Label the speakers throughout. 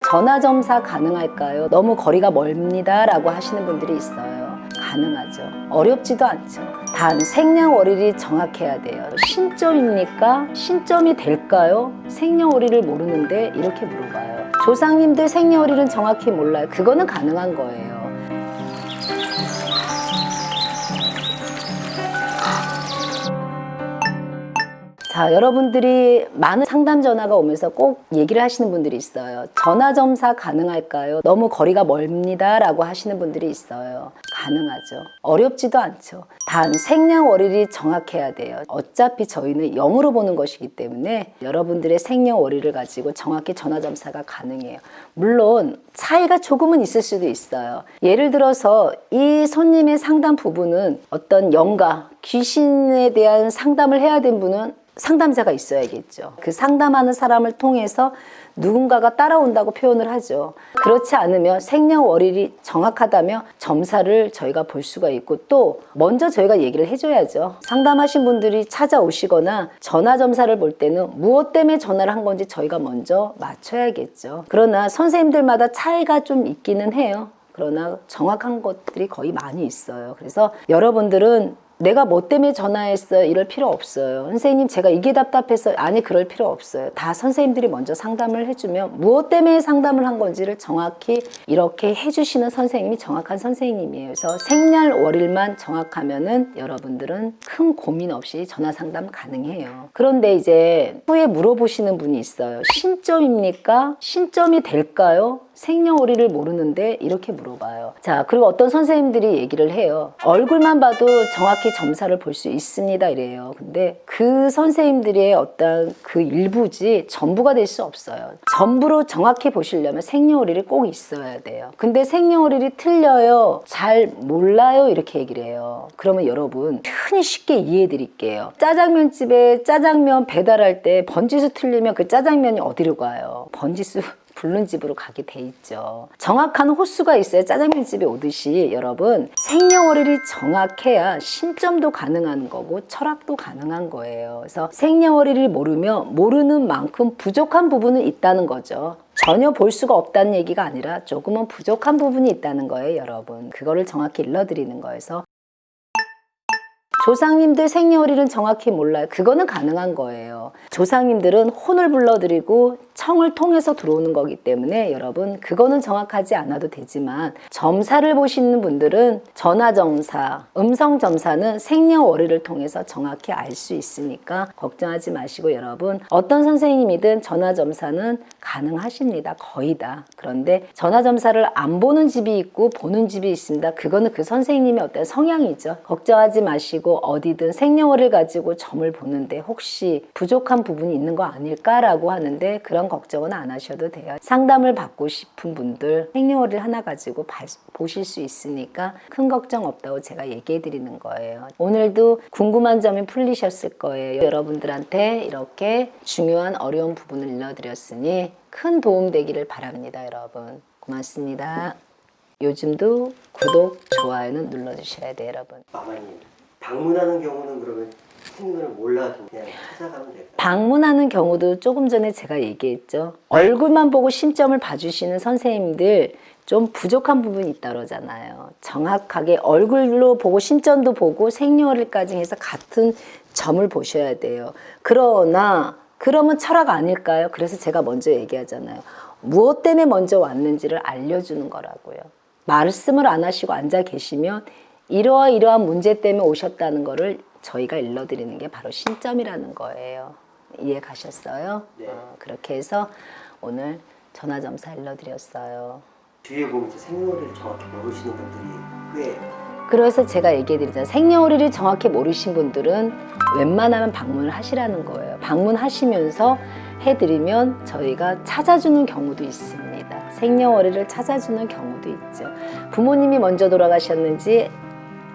Speaker 1: 전화점사 가능할까요? 너무 거리가 멀습니다 라고 하시는 분들이 있어요. 가능하죠. 어렵지도 않죠. 단 생년월일이 정확해야 돼요. 신점입니까? 신점이 될까요? 생년월일을 모르는데 이렇게 물어봐요. 조상님들 생년월일은 정확히 몰라요. 그거는 가능한 거예요. 자, 여러분들이 많은 상담 전화가 오면서 꼭 얘기를 하시는 분들이 있어요. 전화점사 가능할까요? 너무 거리가 멀습니다 라고 하시는 분들이 있어요. 가능하죠. 어렵지도 않죠. 단 생년월일이 정확해야 돼요. 어차피 저희는 0으로 보는 것이기 때문에 여러분들의 생년월일을 가지고 정확히 전화점사가 가능해요. 물론 차이가 조금은 있을 수도 있어요. 예를 들어서 이 손님의 상담 부분은 어떤 영가, 귀신에 대한 상담을 해야 된 분은 상담자가 있어야겠죠. 그 상담하는 사람을 통해서 누군가가 따라온다고 표현을 하죠. 그렇지 않으면 생년월일이 정확하다면 점사를 저희가 볼 수가 있고, 또 먼저 저희가 얘기를 해줘야죠. 상담하신 분들이 찾아오시거나 전화점사를 볼 때는 무엇 때문에 전화를 한 건지 저희가 먼저 맞춰야겠죠. 그러나 선생님들마다 차이가 좀 있기는 해요. 그러나 정확한 것들이 거의 많이 있어요. 그래서 여러분들은 내가 뭐 때문에 전화했어요? 이럴 필요 없어요. 선생님 제가 이게 답답해서, 아니 그럴 필요 없어요. 다 선생님들이 먼저 상담을 해주면 무엇 때문에 상담을 한 건지를 정확히 이렇게 해주시는 선생님이 정확한 선생님이에요. 그래서 생년월일만 정확하면은 여러분들은 큰 고민 없이 전화 상담 가능해요. 그런데 이제 후에 물어보시는 분이 있어요. 신점입니까? 신점이 될까요? 생년월일을 모르는데 이렇게 물어봐요. 자, 그리고 어떤 선생님들이 얘기를 해요. 얼굴만 봐도 정확히 점사를 볼 수 있습니다 이래요. 근데 그 선생님들의 어떤 그 일부지 전부가 될 수 없어요. 전부로 정확히 보시려면 생년월일이 꼭 있어야 돼요. 근데 생년월일이 틀려요, 잘 몰라요 이렇게 얘기를 해요. 그러면 여러분 흔히 쉽게 이해해 드릴게요. 짜장면집에 짜장면 배달할 때 번지수 틀리면 그 짜장면이 어디로 가요? 번지수 부른 집으로 가게 돼 있죠. 정확한 호수가 있어야 짜장면집에 오듯이 여러분 생년월일이 정확해야 신점도 가능한 거고 철학도 가능한 거예요. 그래서 생년월일을 모르면 모르는 만큼 부족한 부분은 있다는 거죠. 전혀 볼 수가 없다는 얘기가 아니라 조금은 부족한 부분이 있다는 거예요. 여러분 그거를 정확히 일러드리는 거여서 조상님들 생년월일은 정확히 몰라요. 그거는 가능한 거예요. 조상님들은 혼을 불러드리고 청을 통해서 들어오는 거기 때문에 여러분 그거는 정확하지 않아도 되지만, 점사를 보시는 분들은 전화점사, 음성점사는 생년월일을 통해서 정확히 알 수 있으니까 걱정하지 마시고, 여러분 어떤 선생님이든 전화점사는 가능하십니다. 거의 다. 그런데 전화점사를 안 보는 집이 있고 보는 집이 있습니다. 그거는 그 선생님의 어떤 성향이죠. 걱정하지 마시고 어디든 생년월일 가지고 점을 보는데 혹시 부족한 부분이 있는 거 아닐까라고 하는데 그런 걱정은 안 하셔도 돼요. 상담을 받고 싶은 분들 생년월일 하나 가지고 보실 수 있으니까 큰 걱정 없다고 제가 얘기해 드리는 거예요. 오늘도 궁금한 점이 풀리셨을 거예요. 여러분들한테 이렇게 중요한 어려운 부분을 일러드렸으니 큰 도움 되기를 바랍니다. 여러분 고맙습니다. 요즘도 구독, 좋아요는 눌러주셔야 돼요. 여러분.
Speaker 2: 마마님, 방문하는 경우는 그러면 생년을 몰라도 그냥 찾아가면 될까요?
Speaker 1: 방문하는 경우도 조금 전에 제가 얘기했죠. 얼굴만 보고 신점을 봐주시는 선생님들 좀 부족한 부분이 있다 그러잖아요. 정확하게 얼굴로 보고 신점도 보고 생년월일까지 해서 같은 점을 보셔야 돼요. 그러면 철학 아닐까요? 그래서 제가 먼저 얘기하잖아요. 무엇 때문에 먼저 왔는지를 알려주는 거라고요. 말씀을 안 하시고 앉아 계시면 이러한 문제 때문에 오셨다는 거를 저희가 일러드리는 게 바로 신점이라는 거예요. 이해 가셨어요?
Speaker 2: 네.
Speaker 1: 그렇게 해서 오늘 전화점사 일러드렸어요.
Speaker 2: 뒤에 보면 생년월일을 정확히 모르시는 분들이 꽤.
Speaker 1: 그래서 제가 얘기해드리잖아요. 생년월일을 정확히 모르신 분들은 웬만하면 방문을 하시라는 거예요. 방문하시면서 해드리면 저희가 찾아주는 경우도 있습니다. 생년월일을 찾아주는 경우도 있죠. 부모님이 먼저 돌아가셨는지,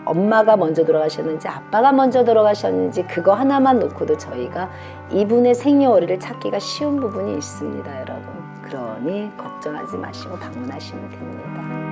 Speaker 1: 엄마가 먼저 돌아가셨는지, 아빠가 먼저 돌아가셨는지 그거 하나만 놓고도 저희가 이분의 생년월일을 찾기가 쉬운 부분이 있습니다. 여러분. 그러니 걱정하지 마시고 방문하시면 됩니다.